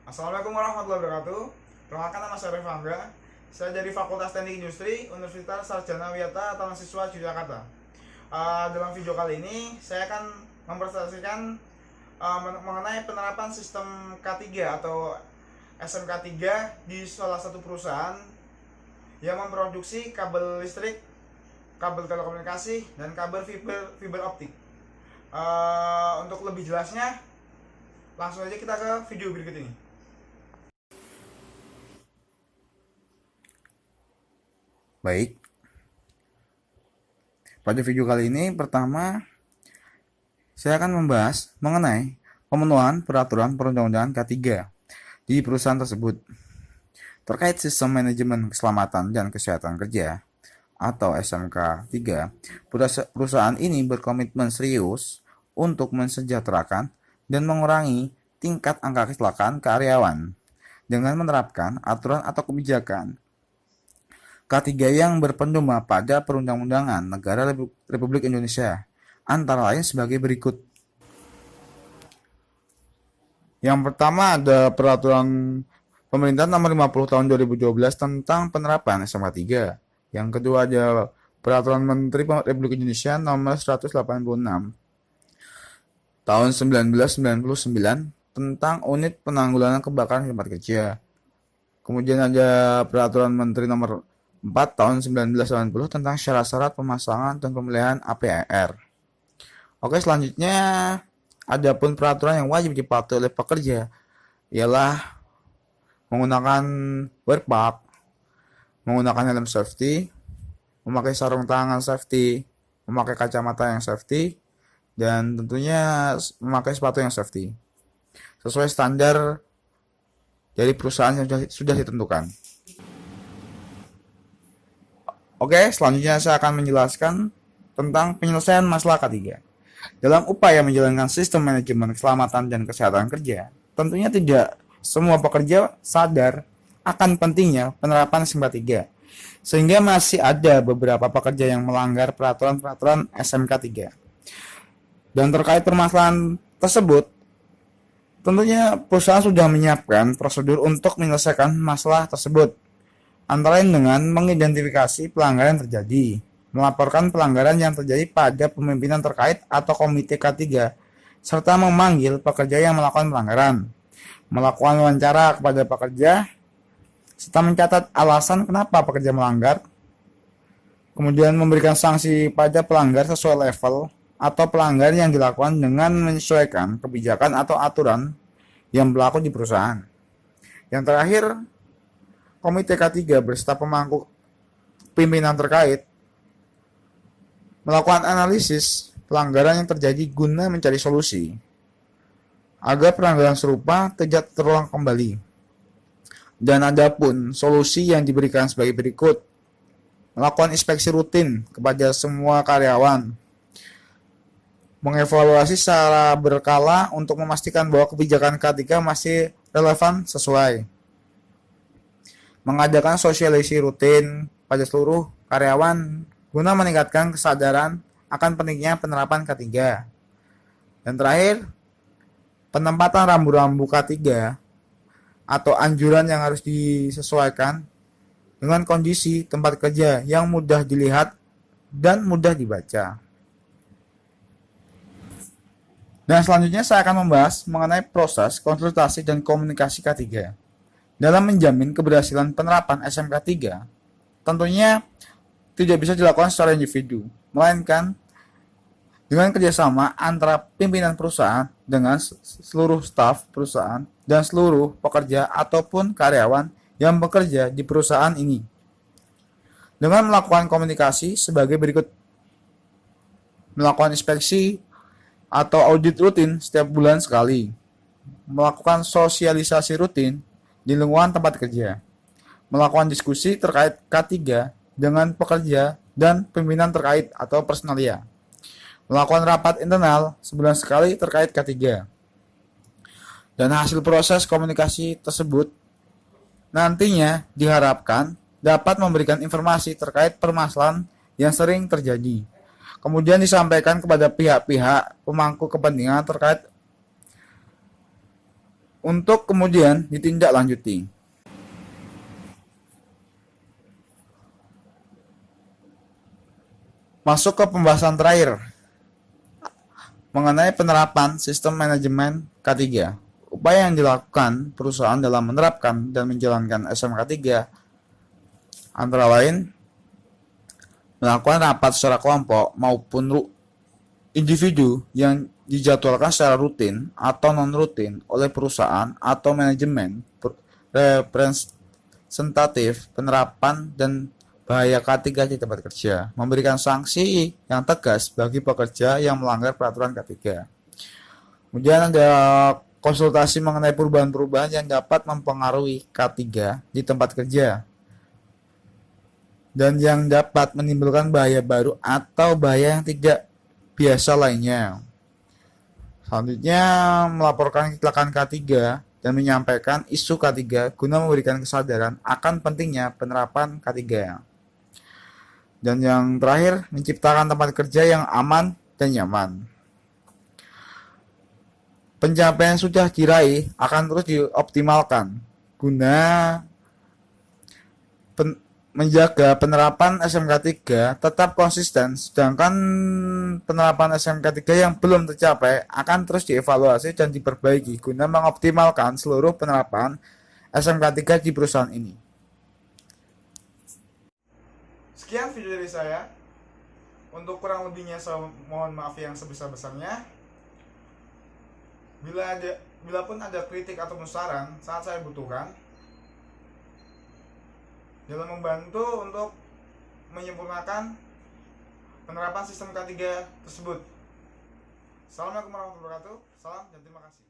Assalamualaikum warahmatullahi wabarakatuh. Perkenalkan, nama saya Revangga. Saya dari Fakultas Teknik Industri Universitas Sarjana Wiyata Taman Siswa Yogyakarta. Dalam video kali ini saya akan mempresentasikan mengenai penerapan sistem K3 atau SMK3 di salah satu perusahaan yang memproduksi kabel listrik, kabel telekomunikasi, dan kabel fiber optik. Untuk lebih jelasnya, langsung aja kita ke video berikut ini. Baik, pada video kali ini pertama saya akan membahas mengenai pemenuhan peraturan perundang-undangan K3 di perusahaan tersebut terkait sistem manajemen keselamatan dan kesehatan kerja atau SMK 3. Perusahaan ini berkomitmen serius untuk mensejahterakan dan mengurangi tingkat angka kecelakaan karyawan dengan menerapkan aturan atau kebijakan K3 yang berpedoman pada perundang-undangan negara Republik Indonesia, antara lain sebagai berikut. Yang pertama ada peraturan pemerintah nomor 50 tahun 2012 tentang penerapan SMK 3. Yang kedua ada peraturan Menteri Republik Indonesia nomor 186 tahun 1999 tentang unit penanggulangan kebakaran di tempat kerja. Kemudian ada peraturan Menteri nomor 4 tahun 1980 tentang syarat-syarat pemasangan dan pemeliharaan APR. Oke, selanjutnya ada pun peraturan yang wajib dipatuhi oleh pekerja ialah menggunakan wear pack, menggunakan helm safety, memakai sarung tangan safety, memakai kacamata yang safety, dan tentunya memakai sepatu yang safety sesuai standar dari perusahaan yang sudah ditentukan. Oke, selanjutnya saya akan menjelaskan tentang penyelesaian masalah K3. Dalam upaya menjalankan sistem manajemen keselamatan dan kesehatan kerja, tentunya tidak semua pekerja sadar akan pentingnya penerapan SMK 3, sehingga masih ada beberapa pekerja yang melanggar peraturan-peraturan SMK 3. Dan terkait permasalahan tersebut, tentunya perusahaan sudah menyiapkan prosedur untuk menyelesaikan masalah tersebut, antara lain dengan mengidentifikasi pelanggaran yang terjadi, melaporkan pelanggaran yang terjadi pada pemimpinan terkait atau komite K3, serta memanggil pekerja yang melakukan pelanggaran, melakukan wawancara kepada pekerja, serta mencatat alasan kenapa pekerja melanggar, kemudian memberikan sanksi pada pelanggar sesuai level atau pelanggar yang dilakukan dengan menyesuaikan kebijakan atau aturan yang berlaku di perusahaan. Yang terakhir, Komite K3 beserta pemangku pimpinan terkait melakukan analisis pelanggaran yang terjadi guna mencari solusi agar pelanggaran serupa tidak terulang kembali. Dan adapun solusi yang diberikan sebagai berikut: melakukan inspeksi rutin kepada semua karyawan, mengevaluasi secara berkala untuk memastikan bahwa kebijakan K3 masih relevan sesuai, mengadakan sosialisasi rutin pada seluruh karyawan guna meningkatkan kesadaran akan pentingnya penerapan K3. Dan terakhir, penempatan rambu-rambu K3 atau anjuran yang harus disesuaikan dengan kondisi tempat kerja yang mudah dilihat dan mudah dibaca. Dan selanjutnya saya akan membahas mengenai proses konsultasi dan komunikasi K3. Dalam menjamin keberhasilan penerapan SMK 3, tentunya tidak bisa dilakukan secara individu, melainkan dengan kerjasama antara pimpinan perusahaan dengan seluruh staf perusahaan dan seluruh pekerja ataupun karyawan yang bekerja di perusahaan ini. Dengan melakukan komunikasi sebagai berikut: melakukan inspeksi atau audit rutin setiap bulan sekali, melakukan sosialisasi rutin di lingkungan tempat kerja, melakukan diskusi terkait K3 dengan pekerja dan pimpinan terkait atau personalia, melakukan rapat internal sebulan sekali terkait K3. Dan hasil proses komunikasi tersebut nantinya diharapkan dapat memberikan informasi terkait permasalahan yang sering terjadi, kemudian disampaikan kepada pihak-pihak pemangku kepentingan terkait untuk kemudian ditindaklanjuti. Masuk ke pembahasan terakhir mengenai penerapan sistem manajemen K3. Upaya yang dilakukan perusahaan dalam menerapkan dan menjalankan SMK3 antara lain melakukan rapat secara kelompok maupun individu yang dijadwalkan secara rutin atau non-rutin oleh perusahaan atau manajemen representatif penerapan dan bahaya K3 di tempat kerja, memberikan sanksi yang tegas bagi pekerja yang melanggar peraturan K3. Kemudian ada konsultasi mengenai perubahan-perubahan yang dapat mempengaruhi K3 di tempat kerja dan yang dapat menimbulkan bahaya baru atau bahaya yang tidak biasa lainnya. Selanjutnya, melaporkan kecelakaan K3 dan menyampaikan isu K3 guna memberikan kesadaran akan pentingnya penerapan K3. Dan yang terakhir, menciptakan tempat kerja yang aman dan nyaman. Pencapaian sudah diraih akan terus dioptimalkan guna menjaga penerapan SMK3 tetap konsisten, sedangkan penerapan SMK3 yang belum tercapai akan terus dievaluasi dan diperbaiki guna mengoptimalkan seluruh penerapan SMK3 di perusahaan ini. Sekian video dari saya. Untuk kurang lebihnya saya mohon maaf yang sebesar-besarnya. Bila pun ada kritik ataupun saran, sangat saya butuhkan dalam membantu untuk menyempurnakan penerapan sistem K3 tersebut. Assalamualaikum warahmatullahi wabarakatuh. Salam dan terima kasih.